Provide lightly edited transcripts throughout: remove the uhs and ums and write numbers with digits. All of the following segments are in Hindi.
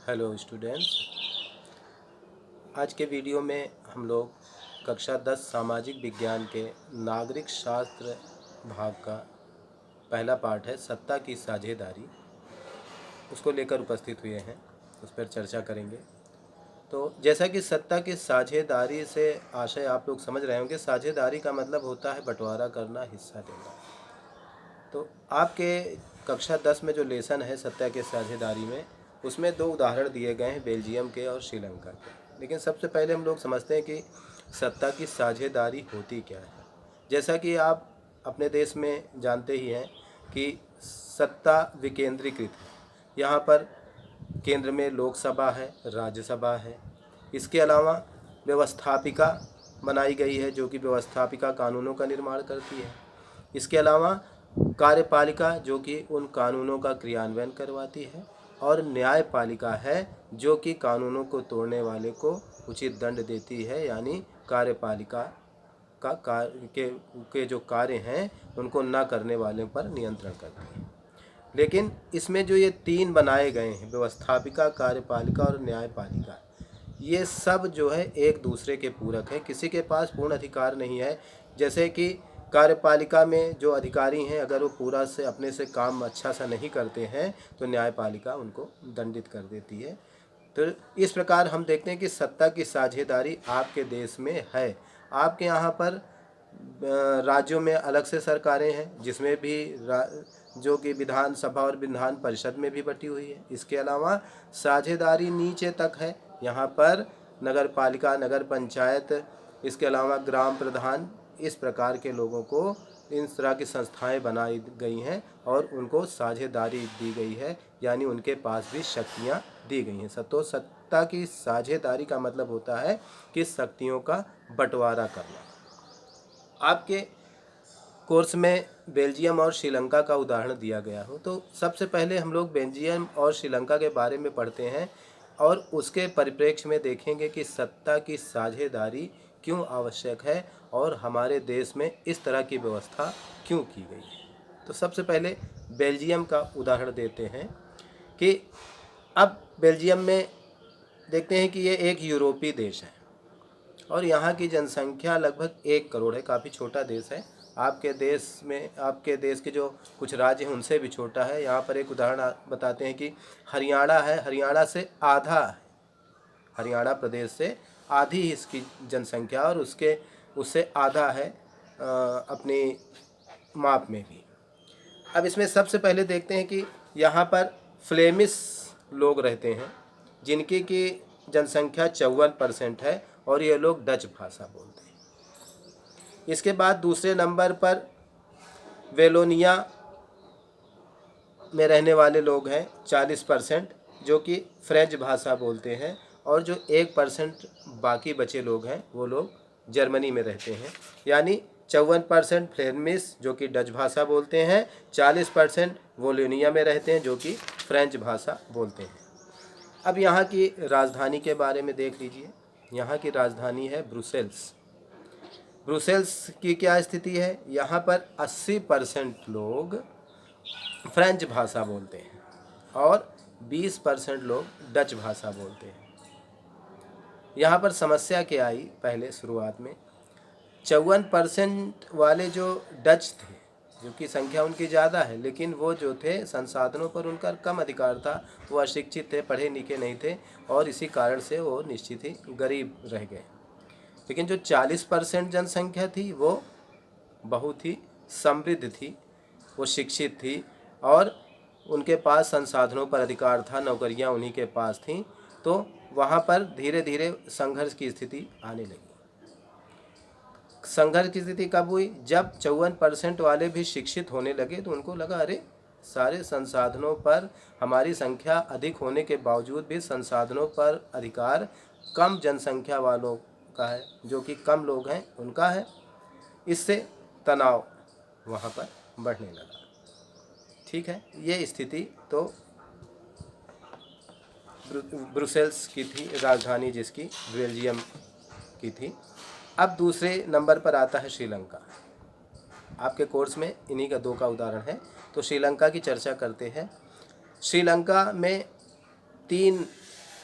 Hello students. आज के वीडियो में हम लोग कक्षा 10 सामाजिक विज्ञान के नागरिक शास्त्र भाग का पहला पार्ट है सत्ता की साझेदारी, उसको लेकर उपस्थित हुए हैं। उस पर चर्चा करेंगे। तो जैसा कि सत्ता की साझेदारी से आशय आप लोग समझ रहे होंगे, साझेदारी का मतलब होता है बंटवारा करना, हिस्सा लेना। तो आपके कक्षा 10 में जो लेसन है सत्ता की साझेदारी में, उसमें दो उदाहरण दिए गए हैं, बेल्जियम के और श्रीलंका के। लेकिन सबसे पहले हम लोग समझते हैं कि सत्ता की साझेदारी होती क्या है। जैसा कि आप अपने देश में जानते ही हैं कि सत्ता विकेंद्रीकृत है। यहाँ पर केंद्र में लोकसभा है, राज्यसभा है। इसके अलावा व्यवस्थापिका बनाई गई है जो कि व्यवस्थापिका कानूनों का निर्माण करती है। इसके अलावा कार्यपालिका जो कि उन कानूनों का क्रियान्वयन करवाती है, और न्यायपालिका है जो कि कानूनों को तोड़ने वाले को उचित दंड देती है, यानी कार्यपालिका का के जो कार्य हैं उनको न करने वाले पर नियंत्रण करती है। लेकिन इसमें जो ये तीन बनाए गए हैं, व्यवस्थापिका, कार्यपालिका और न्यायपालिका, ये सब जो है एक दूसरे के पूरक है। किसी के पास पूर्ण अधिकार नहीं है। जैसे कि कार्यपालिका में जो अधिकारी हैं, अगर वो पूरा से अपने से काम अच्छा सा नहीं करते हैं तो न्यायपालिका उनको दंडित कर देती है। तो इस प्रकार हम देखते हैं कि सत्ता की साझेदारी आपके देश में है। आपके यहाँ पर राज्यों में अलग से सरकारें हैं, जिसमें भी जो कि विधानसभा और विधान परिषद में भी बटी हुई है। इसके अलावा साझेदारी नीचे तक है। यहाँ पर नगर पालिका, नगर पंचायत, इसके अलावा ग्राम प्रधान, इस प्रकार के लोगों को इन तरह की संस्थाएं बनाई गई हैं और उनको साझेदारी दी गई है, यानी उनके पास भी शक्तियाँ दी गई हैं। तो सत्ता की साझेदारी का मतलब होता है कि शक्तियों का बंटवारा करना। आपके कोर्स में बेल्जियम और श्रीलंका का उदाहरण दिया गया हो, तो सबसे पहले हम लोग बेल्जियम और श्रीलंका के बारे में पढ़ते हैं और उसके परिप्रेक्ष्य में देखेंगे कि सत्ता की साझेदारी क्यों आवश्यक है और हमारे देश में इस तरह की व्यवस्था क्यों की गई है। तो सबसे पहले बेल्जियम का उदाहरण देते हैं कि अब बेल्जियम में देखते हैं कि ये एक यूरोपीय देश है और यहाँ की जनसंख्या लगभग 1 करोड़ है। काफ़ी छोटा देश है। आपके देश के जो कुछ राज्य हैं उनसे भी छोटा है। यहाँ पर एक उदाहरण बताते हैं कि हरियाणा है, हरियाणा से आधा है, हरियाणा प्रदेश से आधी इसकी जनसंख्या और उससे आधा है अपनी माप में भी। अब इसमें सबसे पहले देखते हैं कि यहाँ पर फ्लेमिश लोग रहते हैं जिनकी की जनसंख्या 54% है और ये लोग डच भाषा बोलते हैं। इसके बाद दूसरे नंबर पर वेलोनिया में रहने वाले लोग हैं 40%, जो कि फ्रेंच भाषा बोलते हैं, और जो 1% बाकी बचे लोग हैं वो लोग जर्मनी में रहते हैं। यानी 54% फ्लेमिश जो कि डच भाषा बोलते हैं, 40% वोलोनिया में रहते हैं जो कि फ्रेंच भाषा बोलते हैं। अब यहाँ की राजधानी के बारे में देख लीजिए। यहाँ की राजधानी है ब्रुसेल्स। ब्रुसेल्स की क्या स्थिति है? यहाँ पर 80% लोग फ्रेंच भाषा बोलते हैं और 20% लोग डच भाषा बोलते हैं। यहाँ पर समस्या क्या आई? पहले शुरुआत में 54% वाले जो डच थे, जो कि संख्या उनकी ज़्यादा है, लेकिन वो जो थे संसाधनों पर उनका कम अधिकार था, वो अशिक्षित थे, पढ़े लिखे नहीं थे और इसी कारण से वो निश्चित ही गरीब रह गए। लेकिन जो 40% जनसंख्या थी वो बहुत ही समृद्ध थी, वो शिक्षित थी और उनके पास संसाधनों पर अधिकार था, नौकरियां उन्हीं के पास थीं। तो वहाँ पर धीरे धीरे संघर्ष की स्थिति आने लगी। संघर्ष की स्थिति कब हुई? जब 54% वाले भी शिक्षित होने लगे तो उनको लगा, अरे सारे संसाधनों पर हमारी संख्या अधिक होने के बावजूद भी संसाधनों पर अधिकार कम जनसंख्या वालों का है, जो कि कम लोग हैं उनका है। इससे तनाव वहाँ पर बढ़ने लगा। ठीक है, ये स्थिति तो ब्रुसेल्स की थी, राजधानी जिसकी बेल्जियम की थी। अब दूसरे नंबर पर आता है श्रीलंका। आपके कोर्स में इन्हीं का 2 का उदाहरण है, तो श्रीलंका की चर्चा करते हैं। श्रीलंका में 3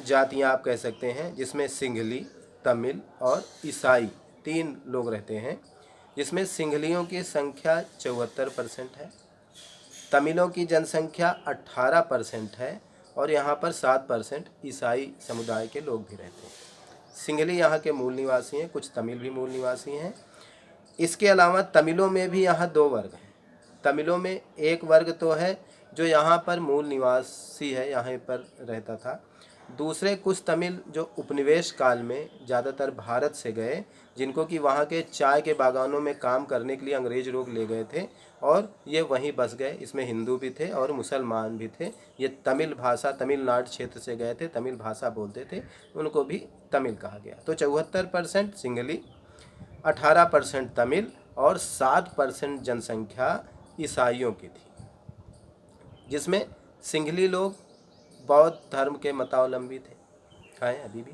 जातियां आप कह सकते हैं, जिसमें सिंघली, तमिल और ईसाई 3 लोग रहते हैं, जिसमें सिंघलियों की संख्या 74% है, तमिलों की जनसंख्या 18% है और यहाँ पर 7% ईसाई समुदाय के लोग भी रहते हैं। सिंघली यहाँ के मूल निवासी हैं, कुछ तमिल भी मूल निवासी हैं। इसके अलावा तमिलों में भी यहाँ 2 वर्ग हैं। तमिलों में एक वर्ग तो है जो यहाँ पर मूल निवासी है, यहाँ पर रहता था। दूसरे कुछ तमिल जो उपनिवेश काल में ज़्यादातर भारत से गए, जिनको कि वहाँ के चाय के बागानों में काम करने के लिए अंग्रेज लोग ले गए थे और ये वहीं बस गए। इसमें हिंदू भी थे और मुसलमान भी थे। ये तमिल भाषा, तमिलनाडु क्षेत्र से गए थे, तमिल भाषा बोलते थे, उनको भी तमिल कहा गया। तो 74% सिंघली, 18% तमिल और 7% जनसंख्या ईसाइयों की थी, जिसमें सिंघली लोग बौद्ध धर्म के मतावलंबी थे, हैं अभी भी।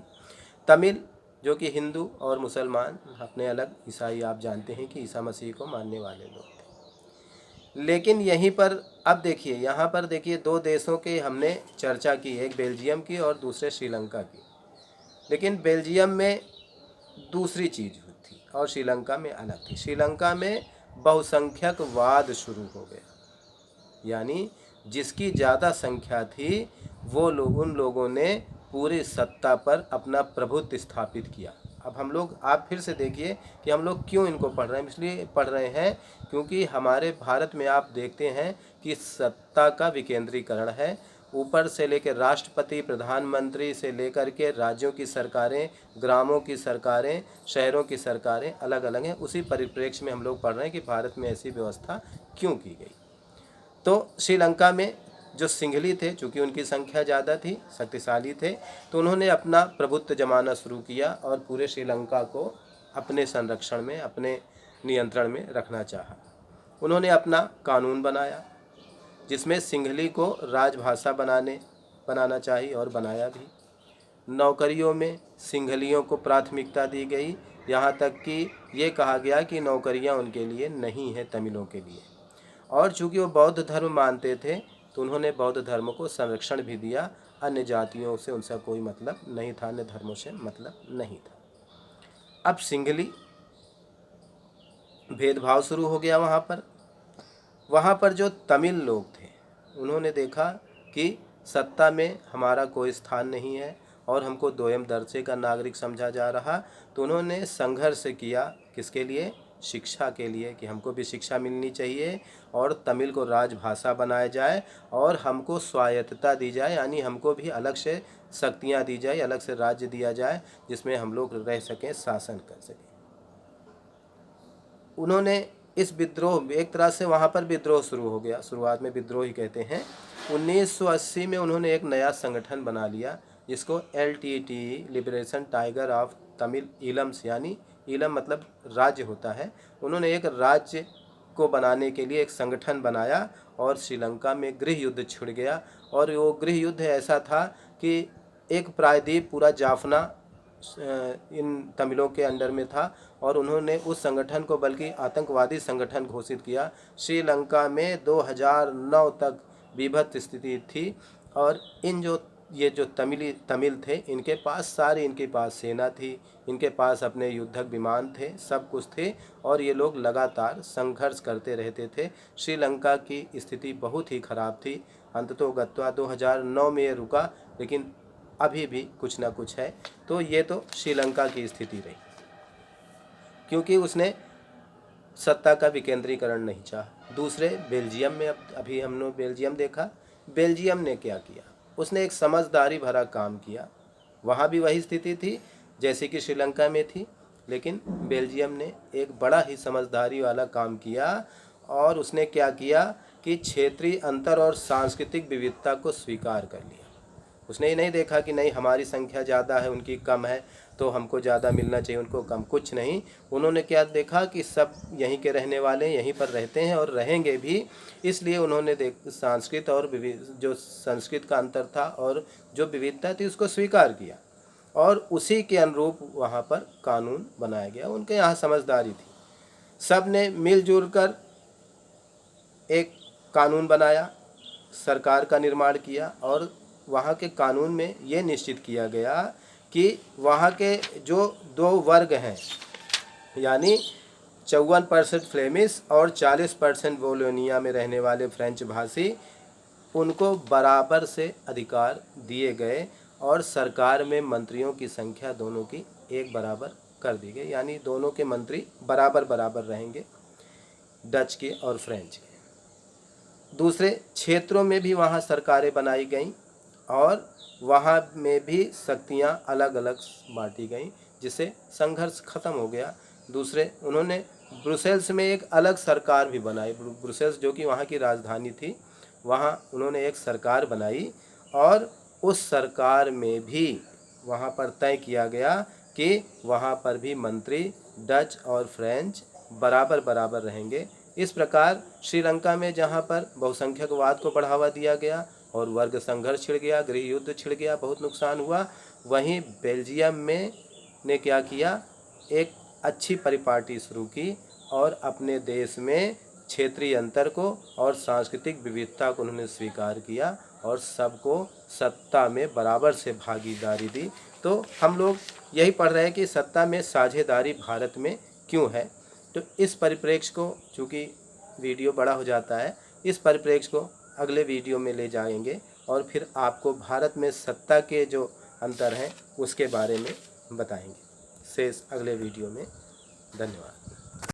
तमिल जो कि हिंदू और मुसलमान अपने अलग, ईसाई आप जानते हैं कि ईसा मसीह को मानने वाले लोग थे। लेकिन यहीं पर अब देखिए, यहाँ पर देखिए 2 देशों की हमने चर्चा की, एक बेल्जियम की और दूसरे श्रीलंका की। लेकिन बेल्जियम में दूसरी चीज़ हुई थी और श्रीलंका में अलग थी। श्रीलंका में बहुसंख्यकवाद शुरू हो गया, यानी जिसकी ज़्यादा संख्या थी वो लोग, उन लोगों ने पूरी सत्ता पर अपना प्रभुत्व स्थापित किया। अब हम लोग, आप फिर से देखिए कि हम लोग क्यों इनको पढ़ रहे हैं। इसलिए पढ़ रहे हैं क्योंकि हमारे भारत में आप देखते हैं कि सत्ता का विकेंद्रीकरण है। ऊपर से लेकर राष्ट्रपति, प्रधानमंत्री से लेकर के राज्यों की सरकारें, ग्रामों की सरकारें, शहरों की सरकारें अलग अलग हैं। उसी परिप्रेक्ष्य में हम लोग पढ़ रहे हैं कि भारत में ऐसी व्यवस्था क्यों की गई। तो श्रीलंका में जो सिंघली थे, चूँकि उनकी संख्या ज़्यादा थी, शक्तिशाली थे, तो उन्होंने अपना प्रभुत्व जमाना शुरू किया और पूरे श्रीलंका को अपने संरक्षण में, अपने नियंत्रण में रखना चाहा। उन्होंने अपना कानून बनाया, जिसमें सिंघली को राजभाषा बनाना चाहिए और बनाया भी। नौकरियों में सिंघलियों को प्राथमिकता दी गई, यहाँ तक कि ये कहा गया कि नौकरियाँ उनके लिए नहीं है, तमिलों के लिए। और चूँकि वो बौद्ध धर्म मानते थे तो उन्होंने बौद्ध धर्म को संरक्षण भी दिया। अन्य जातियों से उनका कोई मतलब नहीं था, अन्य धर्मों से मतलब नहीं था। अब सिंघली भेदभाव शुरू हो गया वहाँ पर जो तमिल लोग थे उन्होंने देखा कि सत्ता में हमारा कोई स्थान नहीं है और हमको दोयम दर्जे का नागरिक समझा जा रहा। तो उन्होंने संघर्ष किया, किसके लिए? शिक्षा के लिए, कि हमको भी शिक्षा मिलनी चाहिए और तमिल को राजभाषा बनाया जाए और हमको स्वायत्तता दी जाए, यानी हमको भी अलग से शक्तियाँ दी जाए, अलग से राज्य दिया जाए जिसमें हम लोग रह सकें, शासन कर सकें। उन्होंने इस विद्रोह, एक तरह से वहाँ पर विद्रोह शुरू हो गया, शुरुआत में विद्रोह ही कहते हैं। 1980 में उन्होंने एक नया संगठन बना लिया जिसको LTTE, liberation tiger of Tamil Eelams, यानी ईलम मतलब राज्य होता है। उन्होंने एक राज्य को बनाने के लिए एक संगठन बनाया और श्रीलंका में गृह युद्ध छिड़ गया। और वो गृह युद्ध ऐसा था कि एक प्रायद्वीप पूरा जाफना इन तमिलों के अंडर में था और उन्होंने उस संगठन को बल्कि आतंकवादी संगठन घोषित किया। श्रीलंका में 2009 तक विभक्त स्थिति थी और ये जो तमिल थे, इनके पास सेना थी, इनके पास अपने युद्धक विमान थे, सब कुछ थे और ये लोग लगातार संघर्ष करते रहते थे। श्रीलंका की स्थिति बहुत ही खराब थी। अंततोगत्वा 2009 में ये रुका, लेकिन अभी भी कुछ ना कुछ है। तो ये तो श्रीलंका की स्थिति रही, क्योंकि उसने सत्ता का विकेंद्रीकरण नहीं चाहा। दूसरे बेल्जियम में, अभी हमने बेल्जियम देखा। बेल्जियम ने क्या किया? उसने एक समझदारी भरा काम किया। वहाँ भी वही स्थिति थी जैसे कि श्रीलंका में थी, लेकिन बेल्जियम ने एक बड़ा ही समझदारी वाला काम किया और उसने क्या किया कि क्षेत्रीय अंतर और सांस्कृतिक विविधता को स्वीकार कर लिया। उसने ये नहीं देखा कि नहीं हमारी संख्या ज़्यादा है, उनकी कम है, तो हमको ज़्यादा मिलना चाहिए, उनको कम, कुछ नहीं। उन्होंने क्या देखा कि सब यहीं के रहने वाले, यहीं पर रहते हैं और रहेंगे भी, इसलिए उन्होंने संस्कृत और जो संस्कृत का अंतर था और जो विविधता थी उसको स्वीकार किया और उसी के अनुरूप वहाँ पर कानून बनाया गया। उनके यहाँ समझदारी थी, सब ने मिलजुल कर एक कानून बनाया, सरकार का निर्माण किया और वहाँ के कानून में ये निश्चित किया गया कि वहाँ के जो दो वर्ग हैं, यानी 54% फ्लेमिश और 40% वोलोनिया में रहने वाले फ्रेंच भाषी, उनको बराबर से अधिकार दिए गए और सरकार में मंत्रियों की संख्या दोनों की एक बराबर कर दी गई, यानी दोनों के मंत्री बराबर बराबर रहेंगे, डच के और फ्रेंच के। दूसरे क्षेत्रों में भी वहाँ सरकारें बनाई गईं और वहाँ में भी शक्तियाँ अलग अलग बांटी गईं, जिससे संघर्ष खत्म हो गया। दूसरे, उन्होंने ब्रुसेल्स में एक अलग सरकार भी बनाई। ब्रुसेल्स जो कि वहाँ की राजधानी थी, वहाँ उन्होंने एक सरकार बनाई और उस सरकार में भी वहाँ पर तय किया गया कि वहाँ पर भी मंत्री डच और फ्रेंच बराबर बराबर रहेंगे। इस प्रकार श्रीलंका में जहाँ पर बहुसंख्यकवाद को बढ़ावा दिया गया और वर्ग संघर्ष छिड़ गया, गृह युद्ध छिड़ गया, बहुत नुकसान हुआ, वहीं बेल्जियम में ने क्या किया, एक अच्छी परिपाटी शुरू की और अपने देश में क्षेत्रीय अंतर को और सांस्कृतिक विविधता को उन्होंने स्वीकार किया और सबको सत्ता में बराबर से भागीदारी दी। तो हम लोग यही पढ़ रहे हैं कि सत्ता में साझेदारी भारत में क्यों है। तो इस परिप्रेक्ष्य को, चूँकि वीडियो बड़ा हो जाता है, इस परिप्रेक्ष्य को अगले वीडियो में ले जाएंगे और फिर आपको भारत में सत्ता के जो अंतर हैं उसके बारे में बताएंगे। शेष अगले वीडियो में। धन्यवाद।